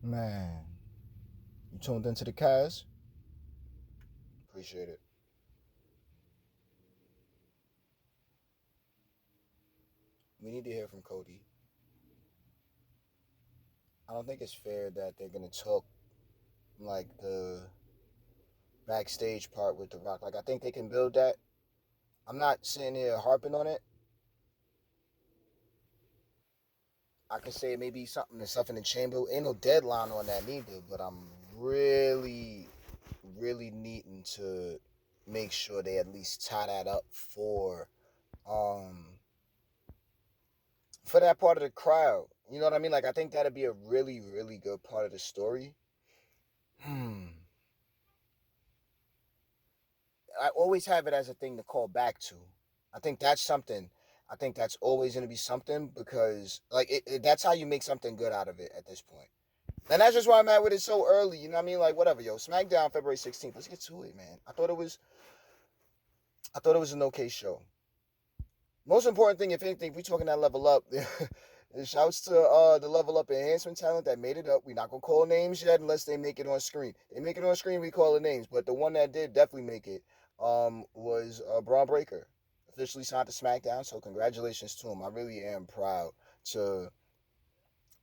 Man, you tuned into the cast? Appreciate it. We need to hear from Cody. I don't think it's fair that they're gonna talk like the backstage part with The Rock. Like I think they can build that. I'm not sitting here harping on it. I could say maybe something and stuff in the chamber. Ain't no deadline on that neither, but I'm really, really needing to make sure they at least tie that up um for that part of the crowd. You know what I mean? Like I think that'd be a really, really good part of the story. Hmm. I always have it as a thing to call back to. I think that's something. I think that's always going to be something because like that's how you make something good out of it at this point. And that's just why I'm at with it so early. You know what I mean? Like whatever, yo. SmackDown February 16th. Let's get to it, man. I thought it was an okay show. Most important thing, if anything, if we talking that level up, shouts to the level up enhancement talent that made it up. We're not gonna call names yet unless they make it on screen. They make it on screen, we call the names. But the one that did definitely make it was Braun Breaker, officially signed to SmackDown. So congratulations to him. I really am proud to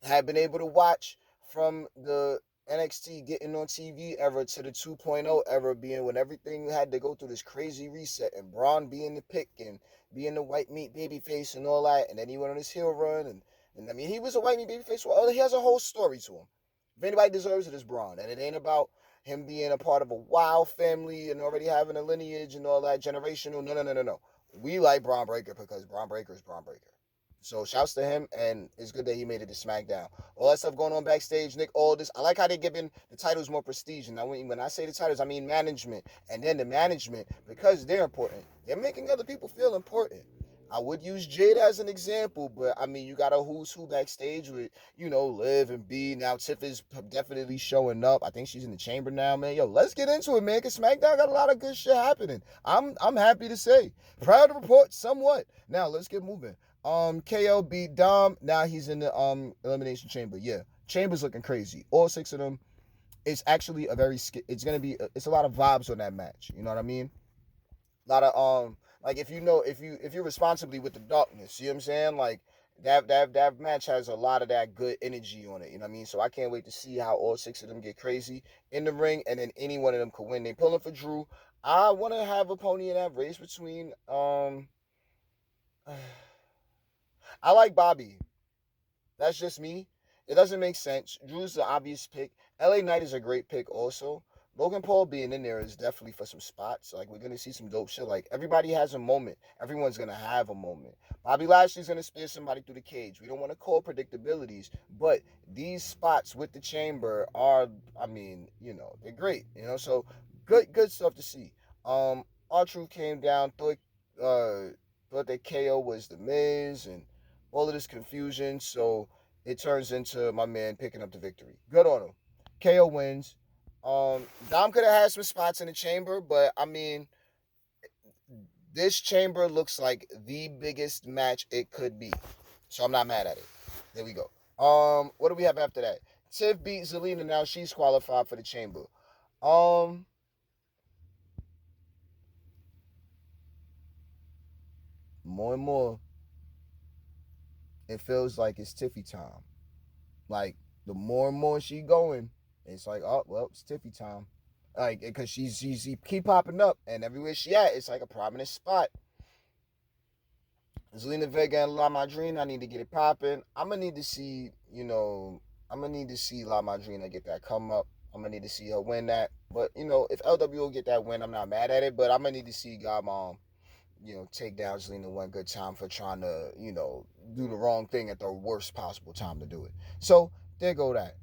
have been able to watch from the NXT getting on TV era to the 2.0 era, being when everything had to go through this crazy reset and Braun being the pick and being the white meat babyface and all that, and then he went on his heel run and I mean he was a white meat babyface. Well, he has a whole story to him. If anybody deserves it, it's Braun, and it ain't about him being a part of a wild family and already having a lineage and all that generational. No, no, no, no, no. We like Braun Breaker because Braun Breaker is Braun Breaker. So shouts to him, and it's good that he made it to SmackDown. All that stuff going on backstage, Nick Aldis. I like how they're giving the titles more prestige. And when I say the titles, I mean management. And then the management, because they're important, they're making other people feel important. I would use Jade as an example, but I mean, you got a who's who backstage with, Liv and B. Now Tiff is definitely showing up. I think she's in the chamber now, man. Yo, let's get into it, man, because SmackDown got a lot of good shit happening. I'm happy to say. Proud to report somewhat. Now, let's get moving. KO beat Dom. Now he's in the elimination chamber. Yeah, chamber's looking crazy. All six of them. It's actually a very. It's gonna be. It's a lot of vibes on that match. You know what I mean? A lot of like if you're responsibly with the darkness. You know what I'm saying? Like that match has a lot of that good energy on it. You know what I mean? So I can't wait to see how all six of them get crazy in the ring, and then any one of them could win. They pulling for Drew. I want to have a pony in that race between I like Bobby. That's just me. It doesn't make sense. Drew's the obvious pick. LA Knight is a great pick also. Logan Paul being in there is definitely for some spots. Like we're gonna see some dope shit. Like everybody has a moment. Everyone's gonna have a moment. Bobby Lashley's gonna spear somebody through the cage. We don't want to call predictabilities, but these spots with the chamber are, I mean, they're great. So good stuff to see. R-Truth came down, thought that KO was the Miz and all of this confusion. So it turns into my man picking up the victory. Good on him. KO wins. Dom could have had some spots in the chamber, but I mean, this chamber looks like the biggest match it could be. So I'm not mad at it. There we go. What do we have after that? Tiff beat Zelina. Now she's qualified for the chamber. Um, More and more, it feels like it's Tiffy time. Like the more and more she going, it's like, oh well, it's Tiffy time. Like because she's keep popping up, and everywhere she at, it's like a prominent spot. Zelina Vega and La Madrina, I need to get it popping. I'm gonna need to see La Madrina get that come up. I'm gonna need to see her win that. But if LW will get that win, I'm not mad at it. But I'm gonna need to see God Mom, take down Zelina one good time for trying to, do the wrong thing at the worst possible time to do it. So there go that.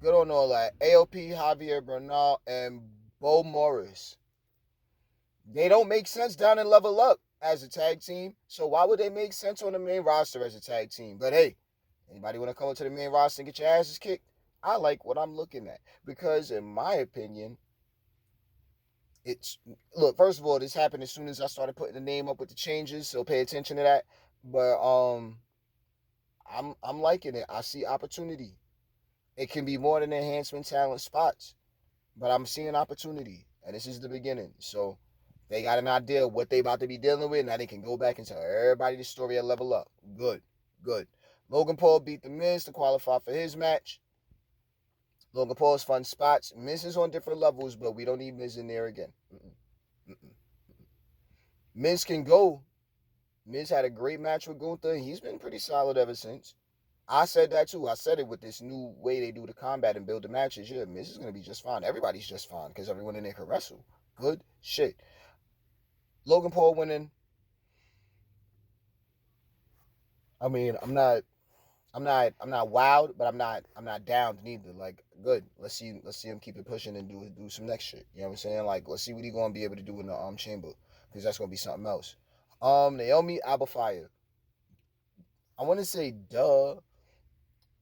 Good on all that. AOP, Javier Bernal, and Bo Morris. They don't make sense down in Level Up as a tag team. So why would they make sense on the main roster as a tag team? But hey, anybody want to come into the main roster and get your asses kicked? I like what I'm looking at because, in my opinion, it's look. First of all, this happened as soon as I started putting the name up with the changes, so pay attention to that. But I'm liking it. I see opportunity. It can be more than enhancement talent spots, but I'm seeing opportunity, and this is the beginning. So they got an idea of what they about to be dealing with. Now they can go back and tell everybody the story at Level Up. Good, good. Logan Paul beat The Miz to qualify for his match. Logan Paul's fun spots. Miz is on different levels, but we don't need Miz in there again. Mm-mm. Miz can go. Miz had a great match with Gunther. He's been pretty solid ever since. I said that too. I said it with this new way they do the combat and build the matches. Yeah, Miz is going to be just fine. Everybody's just fine because everyone in there can wrestle. Good shit. Logan Paul winning. I mean, I'm not wowed, but I'm not down neither. Like, good. Let's see him keep it pushing and do some next shit. You know what I'm saying? Like, let's see what he gonna be able to do in the chamber, because that's gonna be something else. Naomi Abafire. I want to say, duh.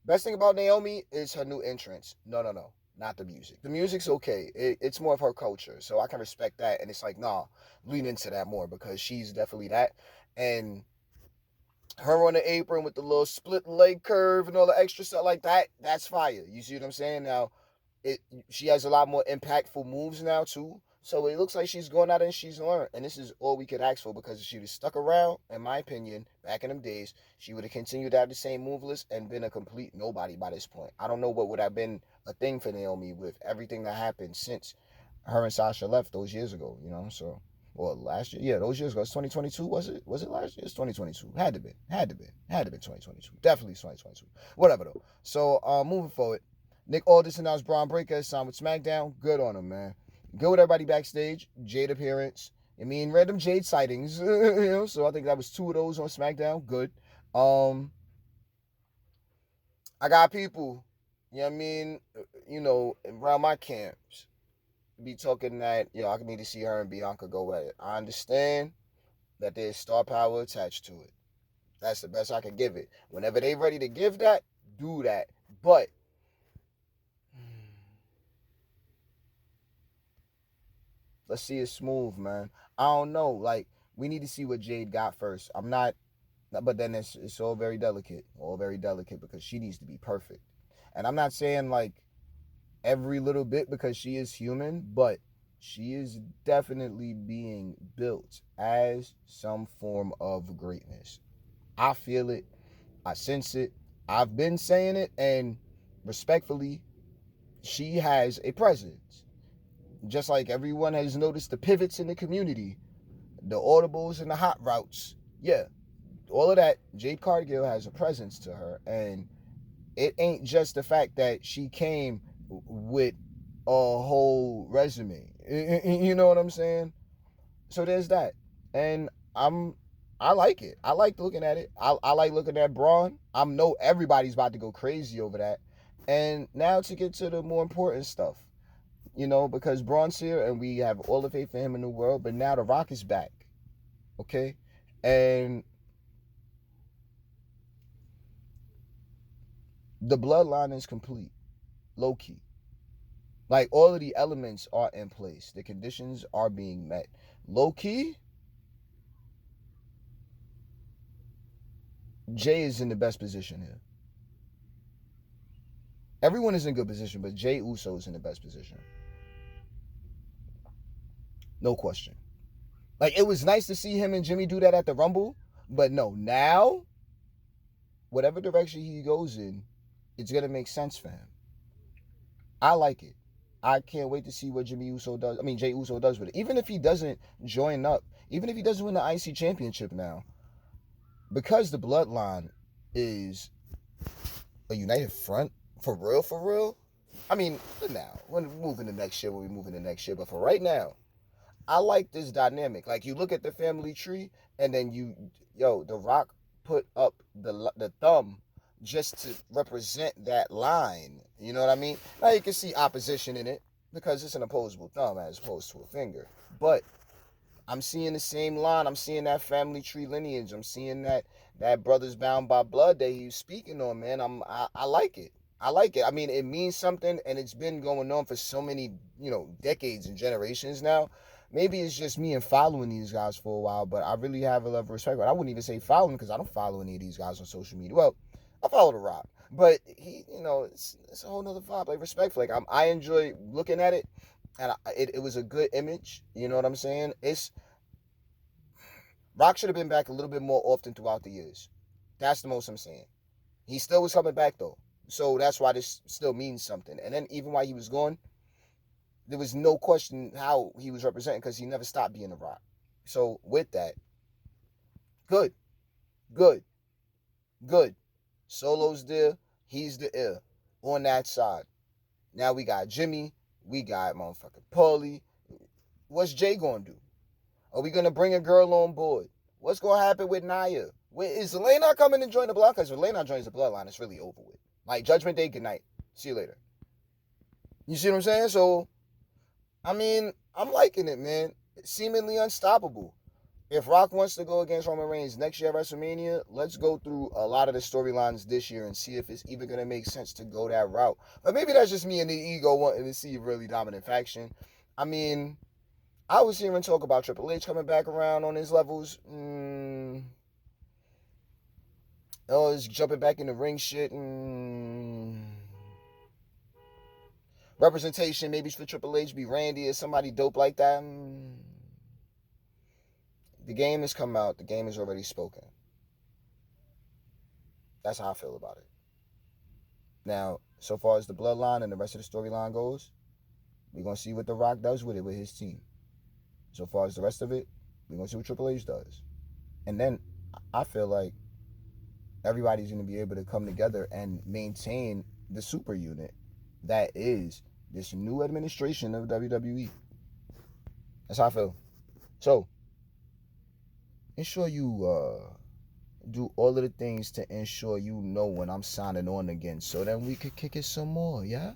Best thing about Naomi is her new entrance. No, no, no, not the music. The music's okay. It's more of her culture, so I can respect that. And it's like, nah, lean into that more because she's definitely that. And her on the apron with the little split leg curve and all the extra stuff like that, that's fire. You see what I'm saying? Now, it she has a lot more impactful moves now too. So it looks like she's going out and she's learned. And this is all we could ask for, because if she was stuck around, in my opinion, back in them days, she would have continued to have the same move list and been a complete nobody by this point. I don't know what would have been a thing for Naomi with everything that happened since her and Sasha left those years ago, so or last year. Yeah, those years ago. It's 2022, was it? Was it last year? It's 2022. Had to be. Had to be. Had to be 2022. Definitely 2022. Whatever though. So moving forward, Nick Aldis announced Braun Breaker signed with SmackDown. Good on him, man. Good with everybody backstage. Jade appearance. I mean, random Jade sightings. So I think that was 2 of those on SmackDown. Good. I got people, around my camps be talking that, I need to see her and Bianca go at it. I understand that there's star power attached to it. That's the best I can give it. Whenever they ready to give that, do that. But let's see it smooth, man. I don't know. Like, we need to see what Jade got first. I'm not, but then it's all very delicate. All very delicate because she needs to be perfect. And I'm not saying like every little bit because she is human, but she is definitely being built as some form of greatness. I feel it. I sense it. I've been saying it, and respectfully, she has a presence. Just like everyone has noticed the pivots in the community, the audibles and the hot routes. Yeah, all of that, Jade Cargill has a presence to her, and it ain't just the fact that she came with a whole resume. You know what I'm saying? So there's that. And I like it. I like looking at it. I like looking at Braun. I know everybody's about to go crazy over that. And now to get to the more important stuff, because Braun's here and we have all the faith in him in the world, but now The Rock is back. Okay? And the bloodline is complete. Low key. Like, all of the elements are in place. The conditions are being met. Low key, Jay is in the best position here. Everyone is in good position, but Jay Uso is in the best position. No question. Like, it was nice to see him and Jimmy do that at the Rumble, but no, now, whatever direction he goes in, it's going to make sense for him. I like it. I can't wait to see what Jay Uso does with it. Even if he doesn't join up, even if he doesn't win the IC championship now, because the bloodline is a united front, for real. I mean, now, when we move in the next year, but for right now, I like this dynamic. Like, you look at the family tree, and then The Rock put up the thumb just to represent that line. You know what I mean? Now you can see opposition in it because it's an opposable thumb as opposed to a finger. But I'm seeing the same line. I'm seeing that family tree lineage. I'm seeing that brothers bound by blood that he's speaking on, man. I like it. I like it. I mean, it means something, and it's been going on for so many, decades and generations now. Maybe it's just me and following these guys for a while, but I really have a level of respect. But I wouldn't even say following because I don't follow any of these guys on social media. Well, I follow The Rock, but he, it's a whole nother vibe. Like respectfully, like I enjoy looking at it, and it was a good image. You know what I'm saying? It's Rock should have been back a little bit more often throughout the years. That's the most I'm saying. He still was coming back though, so that's why this still means something. And then even while he was gone, there was no question how he was representing because he never stopped being The Rock. So with that, good, good, good. Solo's there. He's the heir on that side. Now we got Jimmy. We got motherfucking Paulie. What's Jay gonna do? Are we gonna bring a girl on board? What's gonna happen with Naya? Is Elena coming to join the block? Because if Elena joins the bloodline, it's really over with. Like Judgment Day, good night. See you later. You see what I'm saying? So, I mean, I'm liking it, man. It's seemingly unstoppable. If Rock wants to go against Roman Reigns next year at WrestleMania, let's go through a lot of the storylines this year and see if it's even going to make sense to go that route. But maybe that's just me and the ego wanting to see a really dominant faction. I mean, I was hearing talk about Triple H coming back around on his levels. Oh, he's jumping back in the ring shit. Representation, maybe for Triple H, be Randy or somebody dope like that. The game has come out. The game has already spoken. That's how I feel about it. Now, so far as the bloodline and the rest of the storyline goes, we're going to see what The Rock does with it with his team. So far as the rest of it, we're going to see what Triple H does. And then I feel like everybody's going to be able to come together and maintain the super unit that is this new administration of WWE. That's how I feel. So, ensure you do all of the things to ensure you know when I'm signing on again, so then we could kick it some more. Yeah?